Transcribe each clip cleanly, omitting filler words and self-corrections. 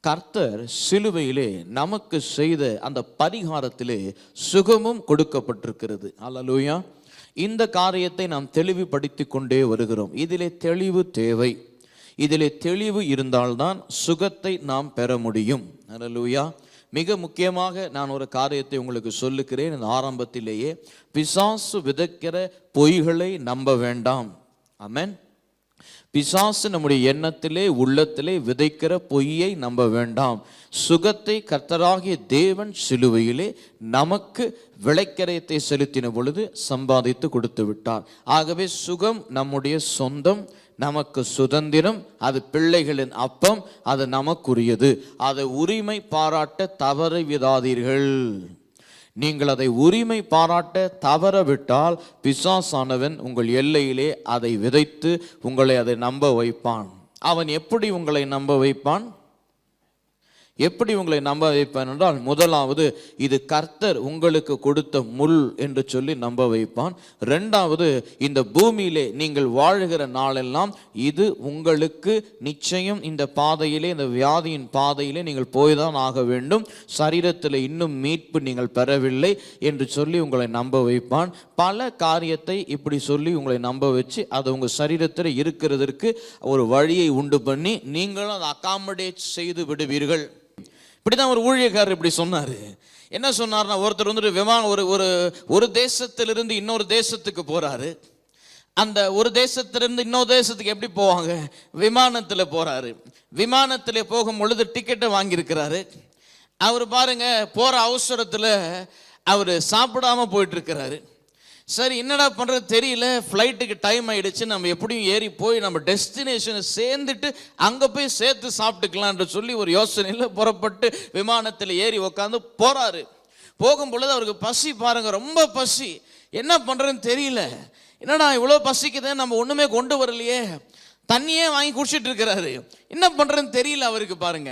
கர்த்தர் சிலுவையிலே நமக்கு செய்த அந்த பரிகாரத்திலே சுகமும் கொடுக்கப்பட்டிருக்கிறது. அல்லேலூயா. இந்த காரியத்தை நாம் தெளிவுபடுத்தி கொண்டே வருகிறோம். இதிலே தெளிவு தேவை. இதிலே தெளிவு இருந்தால்தான் சுகத்தை நாம் பெற முடியும். அல்லேலூயா. மிக முக்கியமாக நான் ஒரு காரியத்தை உங்களுக்கு சொல்லுகிறேன். இந்த ஆரம்பத்திலேயே பிசாசு விதைக்கிற பொய்களை நம்ப வேண்டாம். ஆமென். பிசாசு நம்முடைய எண்ணத்திலே உள்ளத்திலே விதைக்கிற பொய்யை நம்ப வேண்டாம். சுகத்தை கர்த்தராகிய தேவன் சிலுவையிலே நமக்கு விளைக்கரையத்தை செலுத்தின பொழுது சம்பாதித்து கொடுத்து விட்டார். ஆகவே சுகம் நம்முடைய சொந்தம், நமக்கு சுதந்திரம், அது பிள்ளைகளின் அப்பம், அது நமக்குரியது. அதை உரிமை பாராட்ட தவற விடாதீர்கள். நீங்கள் அதை உரிமை பாராட்ட தவறவிட்டால் பிசாசானவன் உங்கள் எல்லையிலே அதை விதைத்து உங்களை அதை நம்ப வைப்பான். அவன் எப்படி உங்களை நம்ப வைப்பான்? எப்படி உங்களை நம்ப வைப்பான் என்றால், முதலாவது இது கர்த்தர் உங்களுக்கு கொடுத்த முள் என்று சொல்லி நம்ப வைப்பான். ரெண்டாவது, இந்த பூமியிலே நீங்கள் வாழ்கிற நாளெல்லாம் இது உங்களுக்கு நிச்சயம் இந்த பாதையிலே, இந்த வியாதியின் பாதையிலே நீங்கள் போய்தான் ஆக வேண்டும், சரீரத்தில் இன்னும் மீட்பு நீங்கள் பெறவில்லை என்று சொல்லி உங்களை நம்ப வைப்பான். பல காரியத்தை இப்படி சொல்லி உங்களை நம்ப வச்சு அது உங்கள் சரீரத்தில் இருக்கிறதற்கு ஒரு வழியை உண்டு பண்ணி நீங்களும் அதை அகாமடேட் செய்து விடுவீர்கள். இப்படிதான் ஒரு ஊழியக்காரர் இப்படி சொன்னாரு. என்ன சொன்னார்னா, ஒருத்தர் வந்துட்டு ஒரு தேசத்திலிருந்து இன்னொரு தேசத்துக்கு போறாரு. அந்த ஒரு தேசத்திலிருந்து இன்னொரு தேசத்துக்கு எப்படி போவாங்க? விமானத்தில் போறாரு. விமானத்தில் போகும் பொழுது டிக்கெட்டை வாங்கியிருக்கிறாரு. அவர் பாருங்க, போற அவசரத்தில் அவர் சாப்பிடாம போயிட்டு இருக்கிறாரு. சரி, என்னடா பண்ணுறது தெரியல, ஃப்ளைட்டுக்கு டைம் ஆகிடுச்சு, நம்ம எப்படியும் ஏறி போய் நம்ம டெஸ்டினேஷனை சேர்ந்துட்டு அங்கே போய் சேர்த்து சாப்பிட்டுக்கலான்ற சொல்லி ஒரு யோசனையில் புறப்பட்டு விமானத்தில் ஏறி உக்காந்து போகிறாரு. போகும் பொழுது அவருக்கு பசி பாருங்க, ரொம்ப பசி. என்ன பண்ணுறதுன்னு தெரியல. என்னடா இவ்வளோ பசிக்குது, நம்ம ஒன்றுமே கொண்டு வரலையே, தண்ணியே வாங்கி குடிச்சிட்டு இருக்கிறாரு. என்ன பண்ணுறதுன்னு தெரியல அவருக்கு பாருங்க.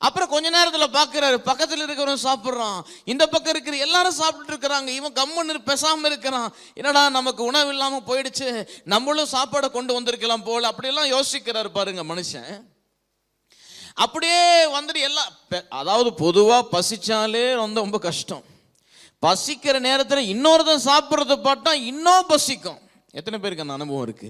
அப்புறம் கொஞ்ச நேரத்தில் பார்க்குறாரு, பக்கத்தில் இருக்கிறவன் சாப்பிட்றான், இந்த பக்கம் இருக்கிற எல்லாரும் சாப்பிட்டு இருக்கிறாங்க, இவன் கம்முன்னு பேசாமல் இருக்கிறான். என்னடா நமக்கு உணவு இல்லாமல் போயிடுச்சு, நம்மளும் சாப்பாடை கொண்டு வந்திருக்கலாம் போல், அப்படியெல்லாம் யோசிக்கிறாரு பாருங்க மனுஷன். அப்படியே வந்துட்டு எல்லாம், அதாவது பொதுவாக பசிச்சாலே ரொம்ப கஷ்டம். பசிக்கிற நேரத்தில் இன்னொருத்தன் சாப்பிட்றத பார்த்தா இன்னும் பசிக்கும். எத்தனை பேருக்கு அந்த அனுபவம் இருக்கு?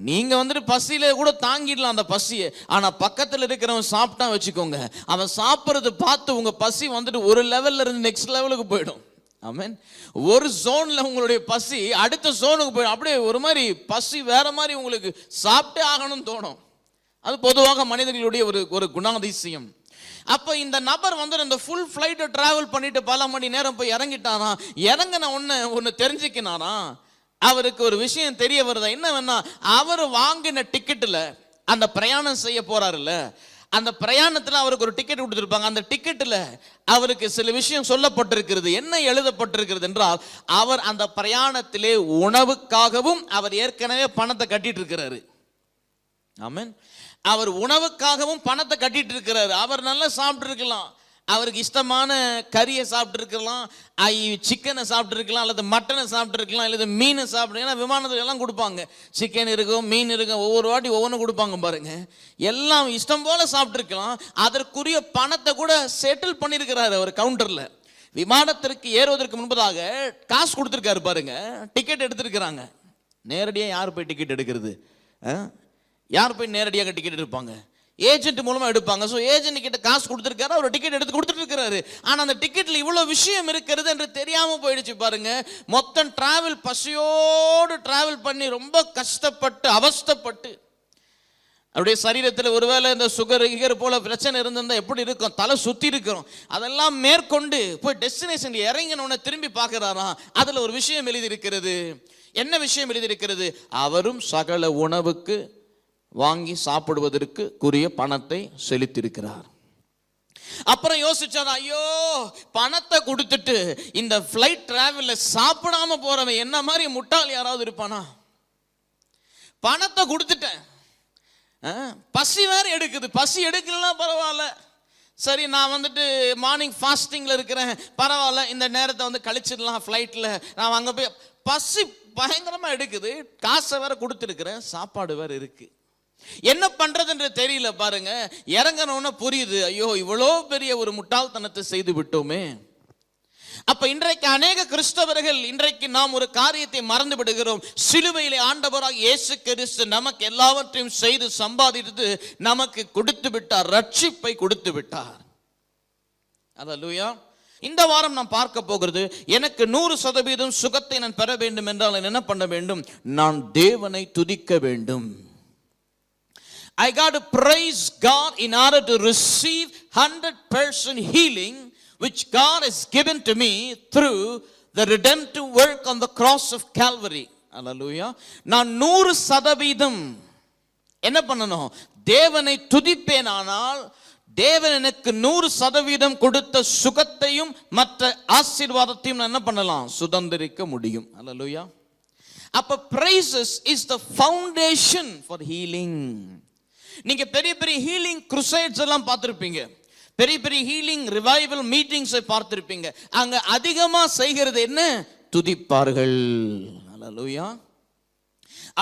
நீங்க வந்துட்டு பசியில கூட தாங்கிடலாம் அந்த பசியை, ஆனா பக்கத்தில் இருக்கிறவன் சாப்பிட்டா வச்சுக்கோங்க, அவன் சாப்பிட்றது பார்த்து உங்க பசி வந்துட்டு ஒரு லெவல்ல இருந்து நெக்ஸ்ட் லெவலுக்கு போயிடும். ஆமென். ஒரு ஜோன்ல உங்களுடைய பசி அடுத்த ஜோனுக்கு போயிடும். அப்படியே ஒரு மாதிரி பசி வேற மாதிரி உங்களுக்கு சாப்பிட்டே ஆகணும்னு தோணும். அது பொதுவாக மனிதர்களுடைய ஒரு குணாதிசயம். அப்ப இந்த நபர் வந்து இந்த ஃபுல் ஃபிளைட்டை டிராவல் பண்ணிட்டு பல மணி நேரம் போய் இறங்கிட்டானா, இறங்கின ஒன்னு தெரிஞ்சுக்கினானா, அவருக்கு ஒரு விஷயம் தெரிய வருதா, என்ன வேணா, அவர் வாங்கின டிக்கெட்டில் அந்த பிரயாணம் செய்ய போறாருல்ல, அந்த பிரயாணத்தில் அவருக்கு ஒரு டிக்கெட் கொடுத்துருப்பாங்க. அந்த டிக்கெட்டில் அவருக்கு சில விஷயம் சொல்லப்பட்டிருக்கிறது. என்ன எழுதப்பட்டிருக்கிறது என்றால், அவர் அந்த பிரயாணத்திலே உணவுக்காகவும் அவர் ஏற்கனவே பணத்தை கட்டிட்டு இருக்கிறாரு. ஆமென். அவர் உணவுக்காகவும் பணத்தை கட்டிட்டு இருக்கிறாரு. அவர் நல்லா சாப்பிட்டு இருக்கலாம், அவருக்கு இஷ்டமான கறியை சாப்பிட்டு இருக்கலாம், சிக்கனை சாப்பிட்டு இருக்கலாம், அல்லது மட்டனை சாப்பிட்டு இருக்கலாம், அல்லது மீனை சாப்பிட்டு. ஏன்னா விமானத்தில் எல்லாம் கொடுப்பாங்க, சிக்கன் இருக்கும், மீன் இருக்கும், ஒவ்வொரு வாட்டி ஒவ்வொன்றும் கொடுப்பாங்க பாருங்க. எல்லாம் இஷ்டம் போல சாப்பிட்டு இருக்கலாம். அதற்குரிய பணத்தை கூட செட்டில் பண்ணியிருக்கிறாரு அவர் கவுண்டர்ல. விமானத்திற்கு ஏறுவதற்கு முன்பதாக காசு கொடுத்துருக்காரு பாருங்க, டிக்கெட் எடுத்திருக்கிறாங்க. நேரடியாக யார் போய் டிக்கெட் எடுக்கிறது? யார் போய் நேரடியாக டிக்கெட் எடுப்பாங்க? ஏஜென்ட் மூலமா எடுப்பாங்க. ஸோ ஏஜென்ட் கிட்ட காசு கொடுத்துருக்காரு, அவர் டிக்கெட் எடுத்து கொடுத்துட்டு இருக்காரு. ஆனா அந்த டிக்கெட்ல இவ்வளவு விஷயம் இருக்கிறது என்று தெரியாம போயிடுச்சு பாருங்க. மொத்தம் டிராவல், பசியோடு டிராவல் பண்ணி ரொம்ப கஷ்டப்பட்டு அவஸ்தப்பட்டு, அப்படியே சரீரத்தில் ஒருவேளை இந்த சுகர் போல பிரச்சனை இருந்திருந்தா எப்படி இருக்கும், தலை சுத்தி இருக்கிறோம், அதெல்லாம் மேற்கொண்டு போய் டெஸ்டினேஷன் இறங்கினோன்னு திரும்பி பார்க்கிறாராம். அதுல ஒரு விஷயம் எழுதி இருக்கிறது. என்ன விஷயம் எழுதி இருக்கிறது? அவரும் சகல உணவுக்கு வாங்கி சாப்பிடுவதற்கு கூறிய பணத்தை செலுத்தியிருக்கிறார். அப்புறம் யோசிச்சார், ஐயோ பணத்தை கொடுத்துட்டு இந்த ஃபிளைட் டிராவல்ல சாப்பிடாம போறவன் என்ன மாதிரி முட்டாள் யாராவது இருப்பானா? பணத்தை கொடுத்துட்டேன், பசி வேற எடுக்குது, பசி எடுக்கலாம் பரவாயில்ல, சரி நான் வந்துட்டு மார்னிங் ஃபாஸ்டிங்ல இருக்கிறேன், பரவாயில்ல இந்த நேரத்தை வந்து கழிச்சிடலாம் ஃபிளைட்ல, நான் அங்க போய் பசி பயங்கரமா எடுக்குது, காசை வேற கொடுத்துருக்கிறேன், சாப்பாடு வேற இருக்கு. என்ன பண்றது என்று தெரியல பாருங்க. இறங்கணும்னு புரியுது, ஐயோ இவ்வளோ பெரிய ஒரு முட்டாள்தனத்தை செய்து விட்டோமே. அப்ப இன்றைக்கு அநேக கிறிஸ்தவர்கள், இன்றைக்கு நாம் ஒரு காரியத்தை மறந்து விடுகிறோம். சிலுவையிலே ஆண்டவராக இயேசு கிறிஸ்து நமக்கு எல்லாவற்றையும் செய்து சம்பாதித்து நமக்கு கொடுத்து விட்டார், ரட்சிப்பை கொடுத்து விட்டார். அல்லேலூயா. இந்த வாரம் நாம் பார்க்க போகிறது, எனக்கு 100% சுகத்தை நான் பெற வேண்டும் என்றால் என்ன பண்ண வேண்டும்? நான் தேவனை துதிக்க வேண்டும். I got to praise God in order to receive 100% healing which God has given to me through the redemptive work on the cross of Calvary. Hallelujah. நான் 100% என்ன பண்ணணும்? தேவனை துதிப்பேனானால் தேவன் எனக்கு 100% கொடுத்த சுகத்தையும் மற்ற ஆசீர்வாதத்தையும் நான் என்ன பண்ணலாம்? சுதந்திரிக்க முடியும். Hallelujah. அப்ப praises is the foundation for healing. நீங்க பெரிய பெரிய ஹீலிங் crusades எல்லாம் பார்த்திருப்பீங்க, பெரிய பெரிய ஹீலிங் ரிவைவல் மீட்டிங்ஸை பார்த்திருப்பீங்க. அங்க அதிகமா செய்கிறது என்ன? துதிப்பார்கள். அல்லேலூயா.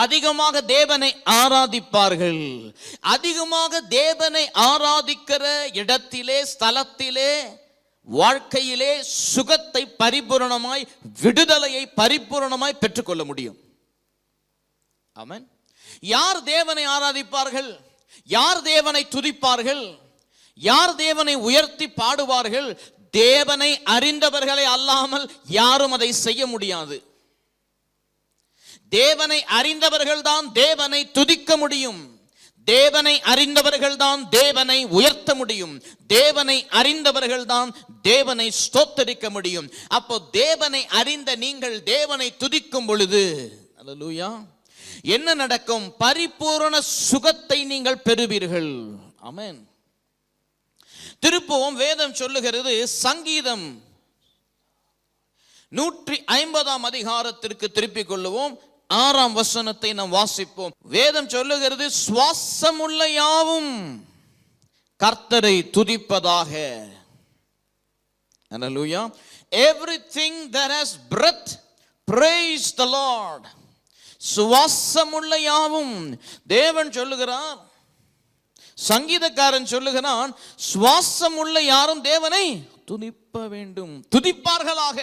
அதிகமாக தேவனை ஆராதிப்பார்கள். அதிகமாக தேவனை ஆராதிக்கிற இடத்திலே, ஸ்தலத்திலே, வாழ்க்கையிலே சுகத்தை பரிபூரணமாய், விடுதலையை பரிபூரணமாய் பெற்றுக்கொள்ள முடியும். ஆமென். யார் தேவனை ஆராதிப்பார்கள்? யார் தேவனை துதிப்பார்கள்? யார் தேவனை உயர்த்தி பாடுவார்கள்? தேவனை அறிந்தவர்களை அல்லாமல் யாரும் அதை செய்ய முடியாது. தேவனை அறிந்தவர்கள் தான் தேவனை துதிக்க முடியும். தேவனை அறிந்தவர்கள் தான் தேவனை உயர்த்த முடியும். தேவனை அறிந்தவர்கள் தான் தேவனை ஸ்தோத்தரிக்க முடியும். அப்போ தேவனை அறிந்த நீங்கள் தேவனை துதிக்கும் பொழுது, அல்லேலூயா, என்ன நடக்கும்? பரிபூரண சுகத்தை நீங்கள் பெறுவீர்கள். ஆமென். திருப்பவும் வேதம் சொல்லுகிறது, சங்கீதம் 150 அதிகாரத்திற்கு திருப்பிக் கொள்ளுவோம். 6ஆம் வசனத்தை நாம் வாசிப்போம். வேதம் சொல்லுகிறது, சுவாசமுள்ள யாவும் கர்த்தரை துதிப்பதாக. Hallelujah. Everything that has breath, praise the Lord. சுவாசமுள்ள யாவும், தேவன் சொல்லுகிறார், சங்கீதக்காரன் சொல்லுகிறான், சுவாசமுள்ள யாரும் தேவனை துதிப்ப வேண்டும், துதிப்பார்களாக.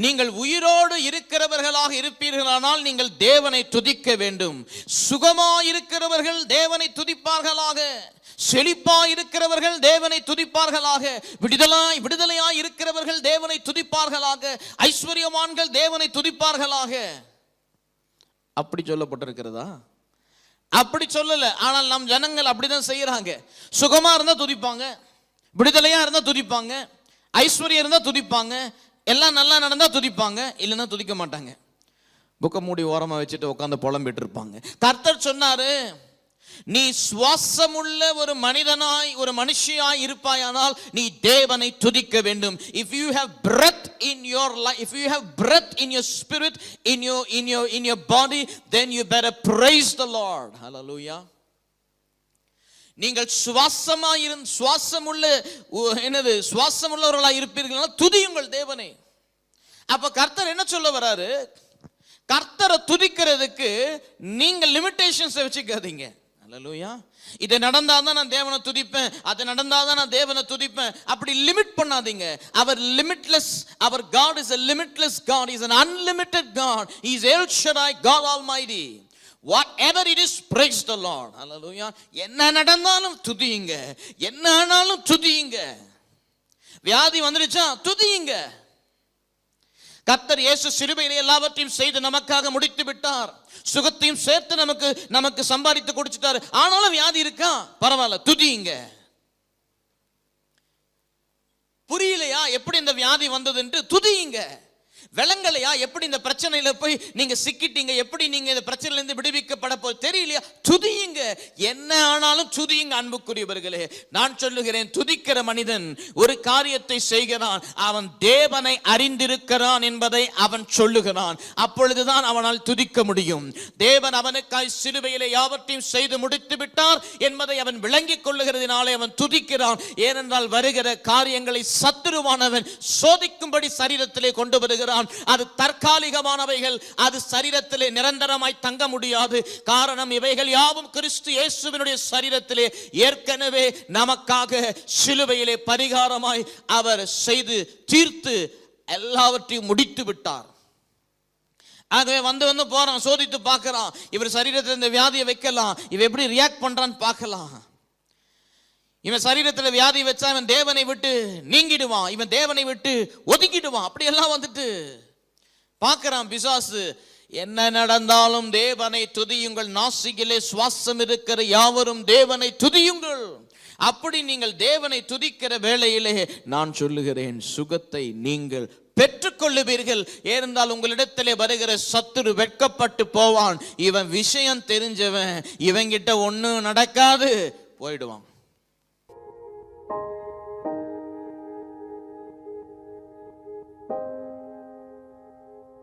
நீங்கள் உயிரோடு இருக்கிறவர்களாக இருப்பீர்களானால் நீங்கள் தேவனை துதிக்க வேண்டும். சுகமாய் இருக்கிறவர்கள் தேவனை துதிப்பார்களாக. செழிப்பாய் இருக்கிறவர்கள் தேவனை துதிப்பார்களாக. விடுதலையாய் இருக்கிறவர்கள் தேவனை துதிப்பார்களாக. ஐஸ்வர்யவான்கள் தேவனை துதிப்பார்களாக. அப்படி சொல்லப்பட்டிருக்கிறதா? அப்படி சொல்லல. ஆனால் நம் ஜனங்கள் அப்படிதான் செய்யறாங்க. சுகமா இருந்தா துதிப்பாங்க, விடுதலையா இருந்தா துதிப்பாங்க, ஐஸ்வர்யம் இருந்தா துதிப்பாங்க, எல்லாம் நல்லா நடந்தா துதிப்பாங்க, இல்லைன்னா துதிக்க மாட்டாங்க. புக்க மூடி ஓரமா வச்சுட்டு உட்காந்து புலம்பிட்டு இருப்பாங்க. கர்த்தர் சொன்னாரு, நீ சுவாசமுள்ள ஒரு மனிதனாய், ஒரு மனுஷியாய் இருப்பாயானால் நீ தேவனை துதிக்க வேண்டும். If you have breath in your life, if you have breath in your spirit, in your body, then you better praise the Lord. Hallelujah. நீங்கள் சுவாசமுள்ளவர்களாய் இருப்பீர்கள், துதியுங்கள் தேவனை. அப்ப கர்த்தர் என்ன சொல்ல வராரு? கர்த்தரை துதிக்கிறதுக்கு நீங்க லிமிட்டேஷன்ஸ் வச்சுக்காதீங்க. அல்லேலூயா. இது நடந்தாதான் நான் தேவனை துதிப்பேன், அது நடந்தாதான் நான் தேவனை துதிப்பேன், அப்படி லிமிட் பண்ணாதீங்க. அவர் லிமிட்லெஸ். அவர் God is a limitless God. He is an unlimited God. He is El Shaddai, God Almighty. Whatever it is, praise the Lord. Hallelujah. என்ன நடந்தாலும் துதியுங்க, என்ன ஆனாலும் துதியுங்க. வியாதி வந்துருச்சா துதியுங்க. கர்த்தர் இயேசு சிலுவையிலே எல்லாவற்றையும் செய்து நமக்காக முடித்து விட்டார். சுகத்தையும் சேர்த்து நமக்கு சம்பாதித்து கொடுத்துட்டாரு. ஆனாலும் வியாதி இருக்கா? பரவாயில்ல, துதியுங்க. புரியலையா எப்படி இந்த வியாதி வந்தது என்று? துதியுங்க. விளங்கலையா எப்படி இந்த பிரச்சனையில போய் நீங்க சிக்கிட்டீங்க, எப்படி நீங்க இந்த பிரச்சனையில இருந்து விடுவிக்கப்பட போய் தெரியலையா? துதியுங்க. என்ன ஆனாலும் துதியுங்க. அன்புக்குரியவர்களே, நான் சொல்லுகிறேன், துதிக்கிற மனிதன் ஒரு காரியத்தை செய்கிறான், அவன் தேவனை அறிந்திருக்கிறான் என்பதை அவன் சொல்லுகிறான். அப்பொழுதுதான் அவனால் துதிக்க முடியும். தேவன் அவனுக்காய் சிலுவையிலே யாவற்றையும் செய்து முடித்து விட்டார் என்பதை அவன் விளங்கிக் கொள்ளுகிறதினாலே அவன் துதிக்கிறான். ஏனென்றால் வருகிற காரியங்களை சத்துருவானவன் சோதிக்கும்படி சரீரத்திலே கொண்டு வருகிறான். சொல்லுகிறான், அது தற்காலிகமானவைகள், அது சரீரத்திலே நிரந்தரமாய் தங்க முடியாது. காரணம், இவைகள் யாவும் கிறிஸ்து இயேசுவினுடைய சரீரத்திலே ஏற்கனவே நமக்காக சிலுவையிலே பரிகாரமாய் அவர் செய்து தீர்த்து எல்லாவற்றையும் முடித்து விட்டார். ஆகவே வந்து போறான், சோதித்து பார்க்கறான், இவர் சரீரத்தில் இந்த வியாதியை வைக்கலாம், இவன் எப்படி ரியாக்ட் பண்றான்னு பார்க்கலாம். இவன் சரீரத்தில் வியாதி வச்சா இவன் தேவனை விட்டு நீங்கிடுவான், இவன் தேவனை விட்டு ஒதுக்கிடுவான். அப்படி எல்லாம் வந்துட்டு பார்க்கறான் பிசாசு. என்ன நடந்தாலும் தேவனை துதியுங்கள், நாசியிலே சுவாசம் இருக்கிற யாவரும் தேவனை துதியுங்கள். அப்படி நீங்கள் தேவனை துதிக்கிற வேளையிலே நான் சொல்லுகிறேன், சுகத்தை நீங்கள் பெற்றுக்கொள்ளுவீர்கள். ஏனென்றால் உங்களிடத்திலே வருகிற சத்துரு வெட்கப்பட்டு போவான். இவன் விஷயம் தெரிஞ்சவன், இவங்கிட்ட ஒன்னும் நடக்காது, போயிடுவான்.